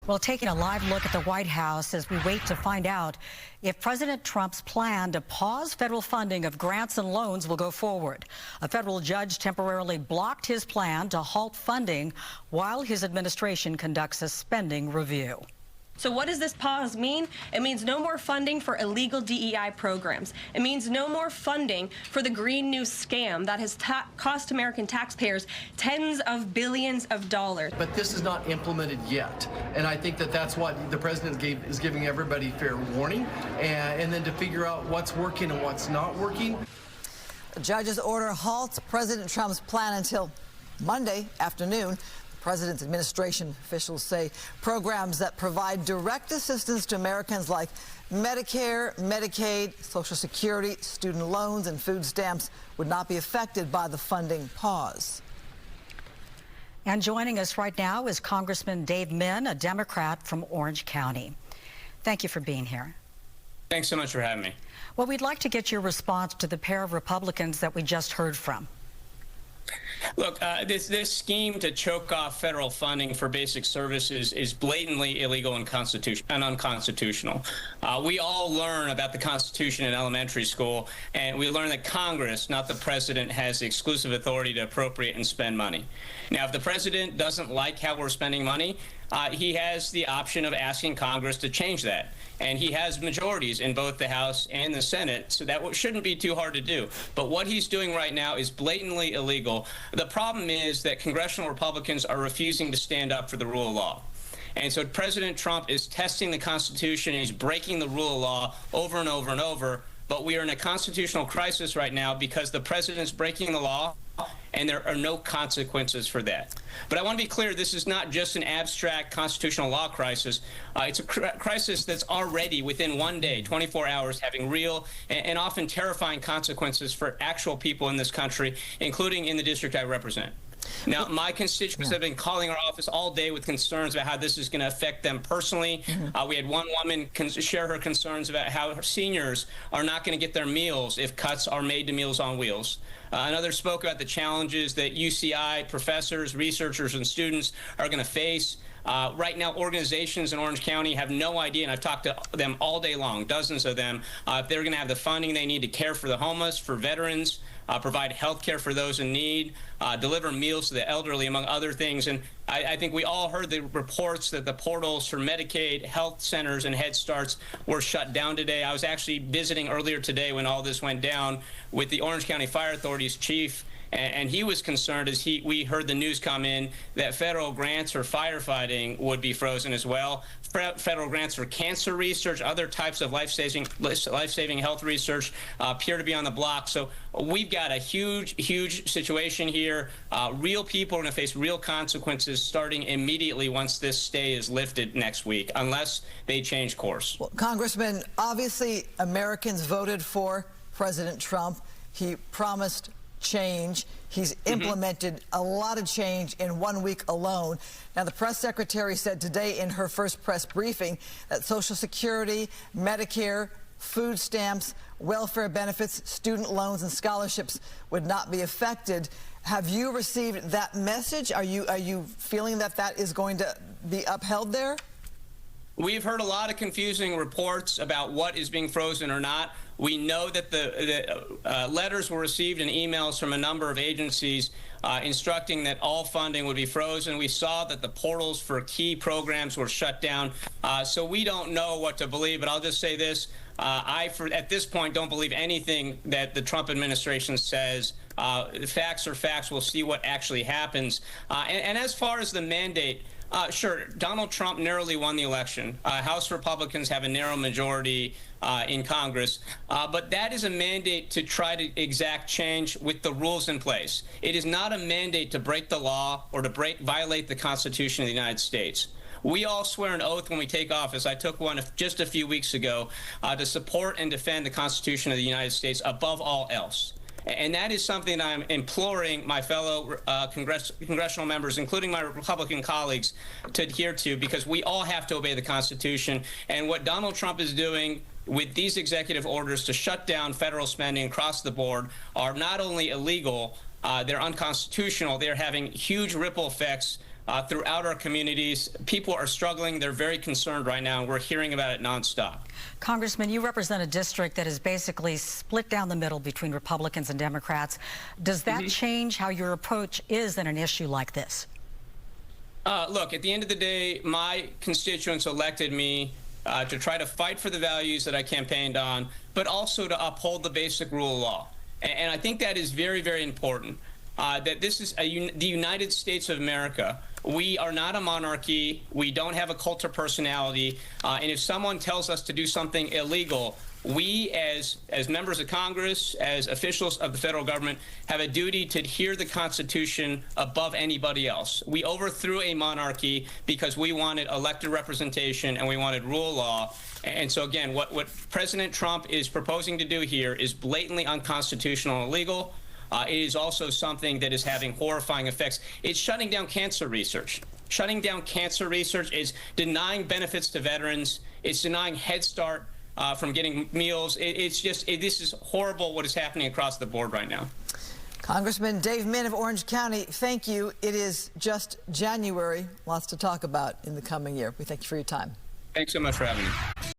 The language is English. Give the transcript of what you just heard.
Well, taking a live look at the White House as we wait to find out if President Trump's plan to pause federal funding of grants and loans will go forward. A federal judge temporarily blocked his plan to halt funding while his administration conducts a spending review. So what does this pause mean? It means no more funding for illegal DEI programs. It means no more funding for the Green New scam that has cost American taxpayers tens of billions of dollars. But this is not implemented yet. And I think that that's what the president is giving everybody fair warning, and then to figure out what's working and what's not working. The judge's order halts President Trump's plan until Monday afternoon. The president's administration officials say programs that provide direct assistance to Americans like Medicare, Medicaid, Social Security, student loans, and food stamps would not be affected by the funding pause. And joining us right now is Congressman Dave Min, a Democrat from Orange County. Thank you for being here. Thanks so much for having me. Well, we'd like to get your response to the pair of Republicans that we just heard from. Look, this scheme to choke off federal funding for basic services is blatantly illegal and unconstitutional. We all learn about the Constitution in elementary school, and we learn that Congress, not the president, has the exclusive authority to appropriate and spend money. Now, if the president doesn't like how we're spending money, he has the option of asking Congress to change that. And he has majorities in both the House and the Senate, so that shouldn't be too hard to do. But what he's doing right now is blatantly illegal. The problem is that congressional Republicans are refusing to stand up for the rule of law. And so President Trump is testing the Constitution, and he's breaking the rule of law over and over and over. But we are in a constitutional crisis right now because the president's breaking the law, and there are no consequences for that. But I want to be clear, this is not just an abstract constitutional law crisis. It's a crisis that's already, within one day, 24 hours, having real and often terrifying consequences for actual people in this country, including in the district I represent. Now, my constituents have been calling our office all day with concerns about how this is going to affect them personally. We had one woman share her concerns about how her seniors are not going to get their meals if cuts are made to Meals on Wheels. Another spoke about the challenges that UCI professors, researchers, and students are going to face. Right now, organizations in Orange County have no idea, and I've talked to them all day long, dozens of them, if they're going to have the funding they need to care for the homeless, for veterans, provide health care for those in need, deliver meals to the elderly, among other things. And I think we all heard the reports that the portals for Medicaid, health centers, and Head Starts were shut down today. I was actually visiting earlier today when all this went down with the Orange County Fire Authority's chief, and he was concerned as we heard the news come in that federal grants for firefighting would be frozen as well. Federal grants for cancer research, other types of life-saving health research appear to be on the block. So we've got a huge situation here. Real people are going to face real consequences starting immediately once this stay is lifted next week, unless they change course. Well, Congressman, obviously Americans voted for President Trump. He promised change. He's implemented a lot of change in 1 week alone. Now, the press secretary said today in her first press briefing that Social Security, Medicare, food stamps, welfare benefits, student loans, and scholarships would not be affected. Have you received that message? Are you feeling that that is going to be upheld there? We've heard a lot of confusing reports about what is being frozen or not. We know that the letters were received and emails from a number of agencies instructing that all funding would be frozen. We saw that the portals for key programs were shut down. So we don't know what to believe, but I'll just say this. At this point, don't believe anything that the Trump administration says. Facts are facts. We'll see what actually happens. And as far as the mandate, sure, Donald Trump narrowly won the election. House Republicans have a narrow majority in Congress, but that is a mandate to try to exact change with the rules in place. It is not a mandate to break the law or to violate the Constitution of the United States. We all swear an oath when we take office. I took one just a few weeks ago to support and defend the Constitution of the United States above all else. And that is something I'm imploring my fellow congressional members, including my Republican colleagues, to adhere to, because we all have to obey the Constitution. And what Donald Trump is doing with these executive orders to shut down federal spending across the board are not only illegal, they're unconstitutional. They're having huge ripple effects throughout our communities. People are struggling. They're very concerned right now, and we're hearing about it nonstop. Congressman, you represent a district that is basically split down the middle between Republicans and Democrats. Does that change how your approach is in an issue like this? Look, at the end of the day, my constituents elected me to try to fight for the values that I campaigned on, but also to uphold the basic rule of law. And I think that is very, very important, that this is the United States of America. We are not a monarchy. We don't have a cult of personality. And if someone tells us to do something illegal, we as members of Congress, as officials of the federal government, have a duty to adhere the Constitution above anybody else. We overthrew a monarchy because we wanted elected representation and we wanted rule of law. And so, again, what President Trump is proposing to do here is blatantly unconstitutional and illegal. It is also something that is having horrifying effects. It's shutting down cancer research. Shutting down cancer research is denying benefits to veterans. It's denying Head Start from getting meals. This is horrible what is happening across the board right now. Congressman Dave Min of Orange County, thank you. It is just January. Lots to talk about in the coming year. We thank you for your time. Thanks so much for having me.